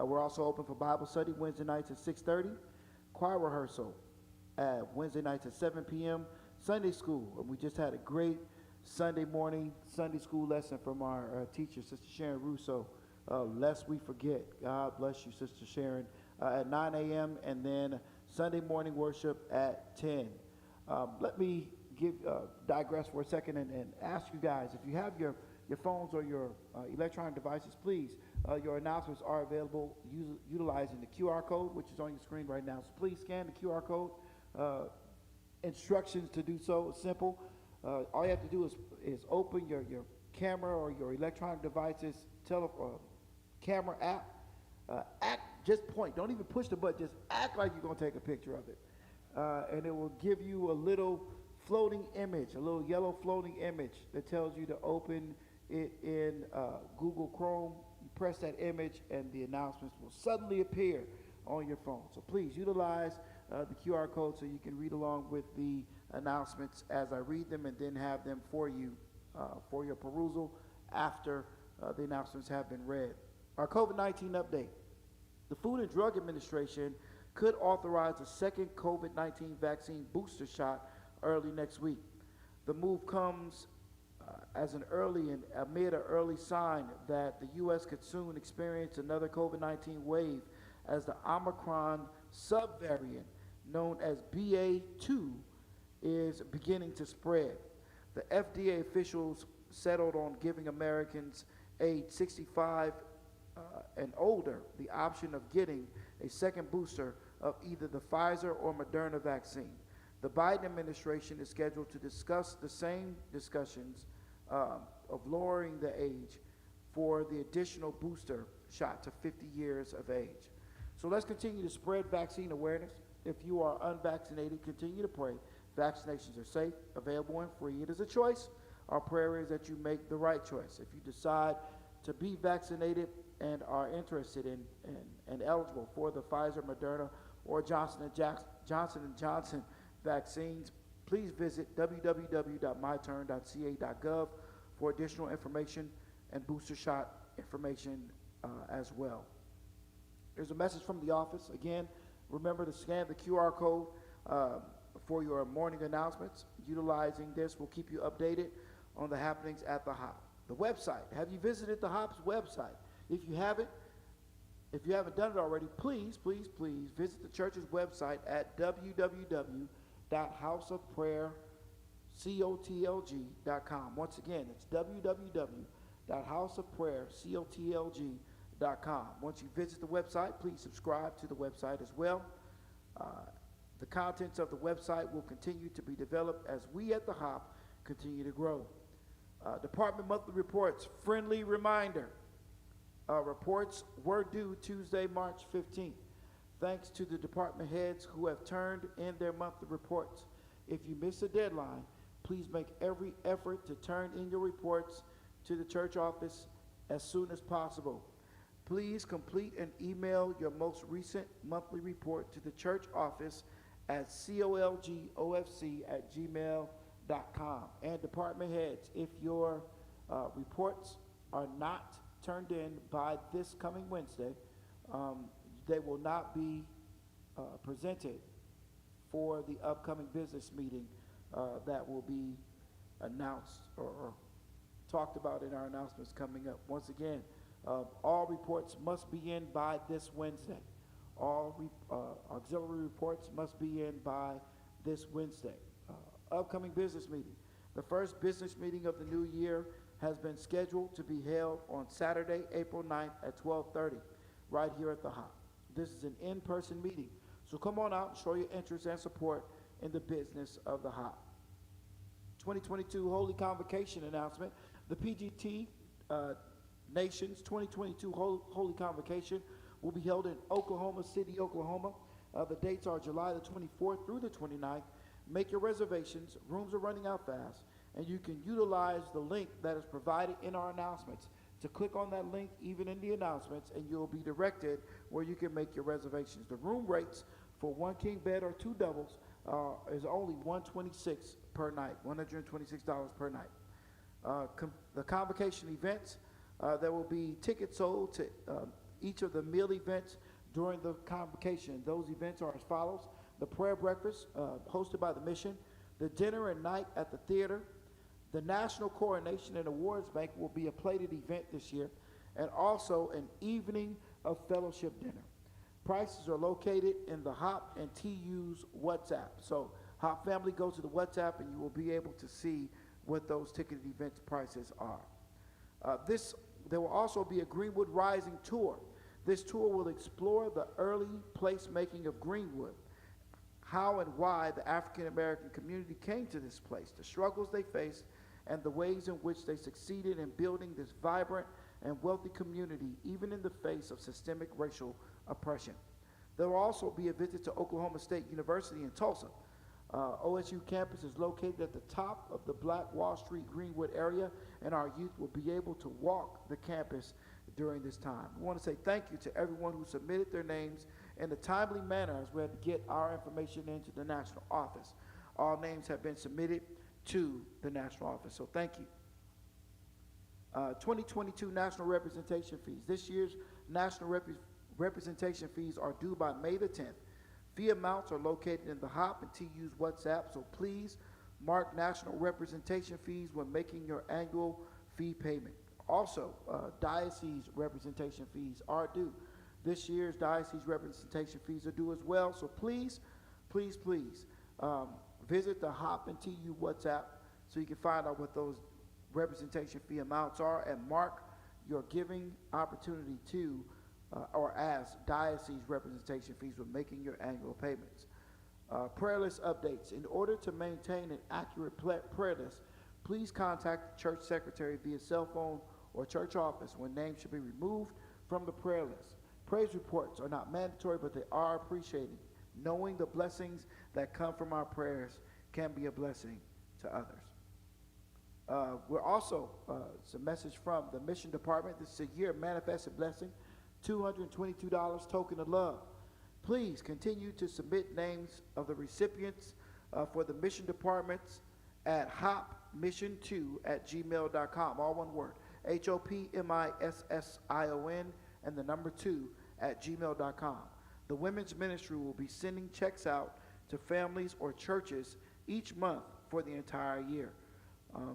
We're also open for Bible study Wednesday nights at 6:30, choir rehearsal Wednesday nights at 7 p.m., Sunday school. And we just had a great Sunday morning Sunday school lesson from our teacher, Sister Sharon Russo. Lest we forget. God bless you, Sister Sharon. At 9 a.m. and then Sunday morning worship at 10. Let me digress for a second and ask you guys, if you have your phones or your electronic devices, please, your announcements are available utilizing the QR code, which is on your screen right now. So please scan the QR code. Instructions to do so is simple. All you have to do is open your camera or your electronic devices camera app. Just point. Don't even push the button. Just act like you're going to take a picture of it. And it will give you a little floating image, a little yellow floating image that tells you to open it in Google Chrome. You press that image and the announcements will suddenly appear on your phone. So please utilize the QR code so you can read along with the announcements as I read them and then have them for you for your perusal after the announcements have been read. Our COVID-19 update. The Food and Drug Administration could authorize a second COVID-19 vaccine booster shot early next week. The move comes amid an early sign that the U.S. could soon experience another COVID-19 wave as the Omicron subvariant known as BA.2 is beginning to spread. The FDA officials settled on giving Americans aged 65 and older the option of getting a second booster of either the Pfizer or Moderna vaccine. The Biden administration is scheduled to discuss the same discussions of lowering the age for the additional booster shot to 50 years of age. So let's continue to spread vaccine awareness. If you are unvaccinated, continue to pray. Vaccinations are safe, available, and free. It is a choice. Our prayer is that you make the right choice. If you decide to be vaccinated and are interested in and eligible for the Pfizer, Moderna, or Johnson & Johnson vaccines, please visit www.myturn.ca.gov for additional information and booster shot information as well. There's a message from the office. Again, remember to scan the QR code for your morning announcements. Utilizing this will keep you updated on the happenings at the HOP. The website. Have you visited the HOP's website? If you haven't done it already, please visit the church's website at www.houseofprayercotlg.com. Once again, it's www.houseofprayercotlg.com. Once you visit the website, please subscribe to the website as well. The contents of the website will continue to be developed as we at the HOP continue to grow. Department monthly reports. Friendly reminder. Reports were due Tuesday, March 15th. Thanks to the department heads who have turned in their monthly reports. If you miss a deadline, please make every effort to turn in your reports to the church office as soon as possible. Please complete and email your most recent monthly report to the church office at colgofc@gmail.com. And department heads, if your reports are not turned in by this coming Wednesday, they will not be presented for the upcoming business meeting that will be announced or talked about in our announcements coming up. Once again, all reports must be in by this Wednesday. All auxiliary reports must be in by this Wednesday. Upcoming business meeting. The first business meeting of the new year has been scheduled to be held on Saturday, April 9th at 12:30, right here at the HOP. This is an in-person meeting, so come on out and show your interest and support in the business of the HOP. 2022 Holy Convocation announcement. The PGT Nations 2022 Holy Convocation will be held in Oklahoma City, Oklahoma. The dates are July the 24th through the 29th. Make your reservations. Rooms are running out fast. And you can utilize the link that is provided in our announcements. To click on that link, even in the announcements, and you'll be directed where you can make your reservations. The room rates for one king bed or two doubles is only $126 per night, $126 per night. The convocation events, there will be tickets sold to each of the meal events during the convocation. Those events are as follows: the prayer breakfast hosted by the mission, the dinner and night at the theater, the National Coronation and Awards Banquet will be a plated event this year, and also an evening of fellowship dinner. Prices are located in the HOP and TU's WhatsApp. So HOP family, go to the WhatsApp and you will be able to see what those ticketed events prices are. There will also be a Greenwood Rising tour. This tour will explore the early placemaking of Greenwood, how and why the African American community came to this place, the struggles they faced, and the ways in which they succeeded in building this vibrant and wealthy community, even in the face of systemic racial oppression. There will also be a visit to Oklahoma State University in Tulsa. OSU campus is located at the top of the Black Wall Street Greenwood area, and our youth will be able to walk the campus during this time. We want to say thank you to everyone who submitted their names in a timely manner as we had to get our information into the national office. All names have been submitted to the national office, so thank you. 2022 national representation fees. This year's national representation fees are due by May the 10th. Fee amounts are located in the HOP and TU's WhatsApp, so please mark national representation fees when making your annual fee payment. Also, diocese representation fees are due. This year's diocese representation fees are due as well, so please visit the HOP and TU WhatsApp so you can find out what those representation fee amounts are and mark your giving opportunity to or as diocese representation fees when making your annual payments. Prayer list updates. In order to maintain an accurate prayer list, please contact the church secretary via cell phone or church office when names should be removed from the prayer list. Praise reports are not mandatory, but they are appreciated. Knowing the blessings that come from our prayers can be a blessing to others. We're also, it's a message from the mission department. This is a year of manifested blessing, $222 token of love. Please continue to submit names of the recipients for the mission departments at hopmission2@gmail.com, all one word, HOPMISSION and the number 2@gmail.com. The women's ministry will be sending checks out to families or churches each month for the entire year.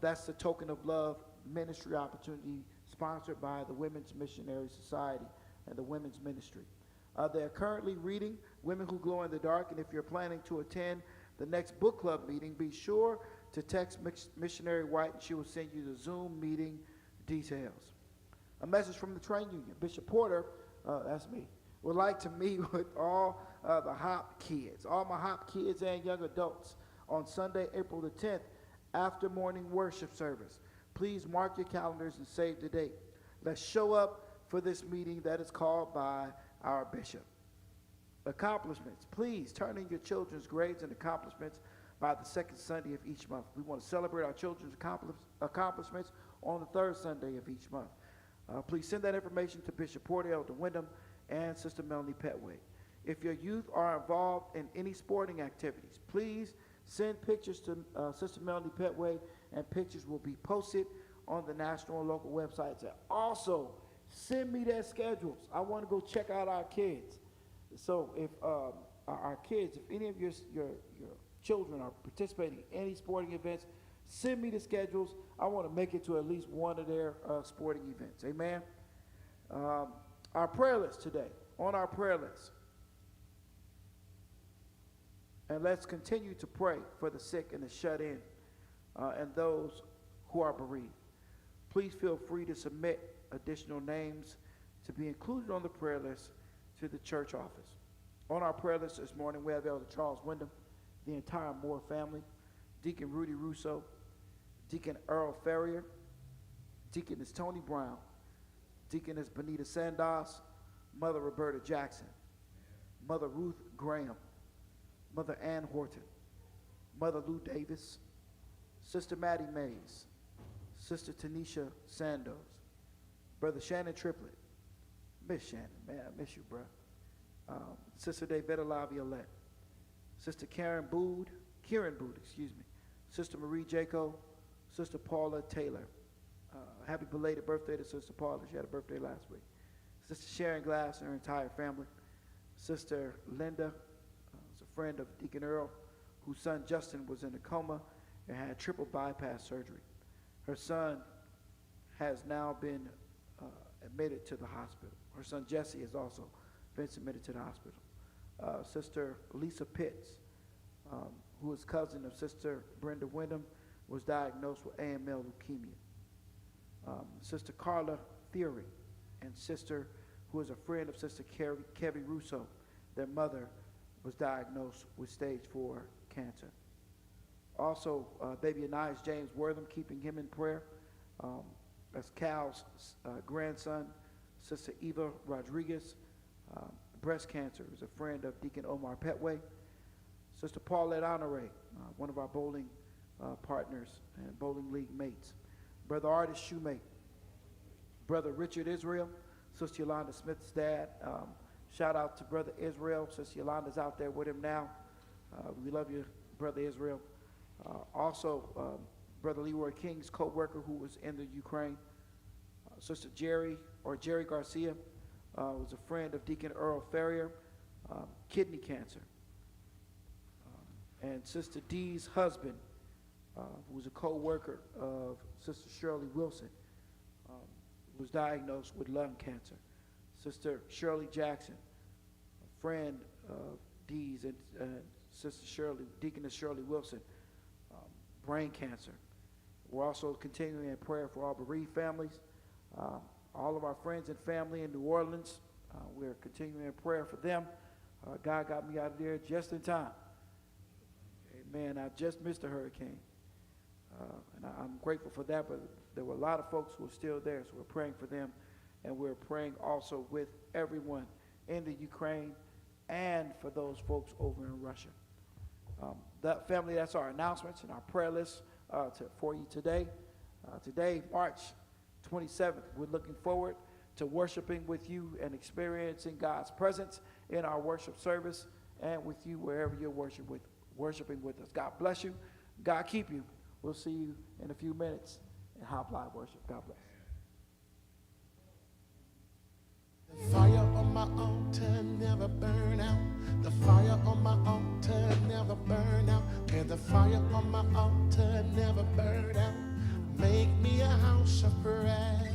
That's the Token of Love ministry opportunity sponsored by the Women's Missionary Society and the Women's Ministry. They're currently reading Women Who Glow in the Dark, and if you're planning to attend the next book club meeting, be sure to text Missionary White and she will send you the Zoom meeting details. A message from the train union. Bishop Porter, that's me, would like to meet with all the HOP kids, all my HOP kids and young adults on Sunday, April the 10th, after morning worship service. Please mark your calendars and save the date. Let's show up for this meeting that is called by our bishop. Accomplishments. Please turn in your children's grades and accomplishments by the second Sunday of each month. We want to celebrate our children's accomplishments on the third Sunday of each month. Please send that information to Bishop Porter, Elder Wyndham, and Sister Melanie Petway. If your youth are involved in any sporting activities, please send pictures to Sister Melanie Petway, and pictures will be posted on the national and local websites. And also, send me their schedules. I want to go check out our kids. So if our kids, if any of your children are participating in any sporting events, send me the schedules. I want to make it to at least one of their sporting events. Amen. Our prayer list today, on our prayer list. And let's continue to pray for the sick and the shut in and those who are bereaved. Please feel free to submit additional names to be included on the prayer list to the church office. On our prayer list this morning, we have Elder Charles Wyndham, the entire Moore family, Deacon Rudy Russo, Deacon Earl Ferrier, Deaconess Tony Brown, Deaconess Benita Sandos, Mother Roberta Jackson, Mother Ruth Graham, Mother Ann Horton, Mother Lou Davis, Sister Maddie Mays, Sister Tanisha Sandos, Brother Shannon Triplett, Miss Shannon, man, I miss you, bro. Sister Davida Laviolette, Sister Karen Bood, Sister Marie Jaco, Sister Paula Taylor. Happy belated birthday to Sister Paula. She had a birthday last week. Sister Sharon Glass and her entire family. Sister Linda is a friend of Deacon Earl, whose son Justin was in a coma and had triple bypass surgery. Her son has now been admitted to the hospital. Her son Jesse has also been admitted to the hospital. Sister Lisa Pitts, who is cousin of Sister Brenda Wyndham, was diagnosed with AML leukemia. Sister Carla Theory and sister who is a friend of Sister Kevy Russo, their mother was diagnosed with stage 4 cancer. Also, baby Anais James Wortham, keeping him in prayer. That's Cal's grandson, Sister Eva Rodriguez, breast cancer, is a friend of Deacon Omar Petway. Sister Paulette Honore, one of our bowling partners and bowling league mates. Brother Artist Shoemate, Brother Richard Israel, Sister Yolanda Smith's dad. Shout out to Brother Israel. Sister Yolanda's out there with him now. We love you, Brother Israel. Also, Brother Leroy King's co-worker who was in the Ukraine. Sister Jerry Garcia was a friend of Deacon Earl Ferrier, kidney cancer. And Sister Dee's husband, who was a co-worker of Sister Shirley Wilson, was diagnosed with lung cancer. Sister Shirley Jackson, a friend of Dee's and Sister Shirley, Deaconess Shirley Wilson, brain cancer. We're also continuing in prayer for all bereaved families. All of our friends and family in New Orleans, we're continuing in prayer for them. God got me out of there just in time. Amen. I just missed a hurricane. And I'm grateful for that, but there were a lot of folks who were still there, so we're praying for them. And we're praying also with everyone in the Ukraine and for those folks over in Russia. That family, that's our announcements and our prayer list for you today. Today, March 27th, we're looking forward to worshiping with you and experiencing God's presence in our worship service and with you wherever you're worshiping with us. God bless you. God keep you. We'll see you in a few minutes in Hop Live Worship. God bless. The fire on my altar never burn out. The fire on my altar never burn out. May the fire on my altar never burn out. Make me a house of prayer.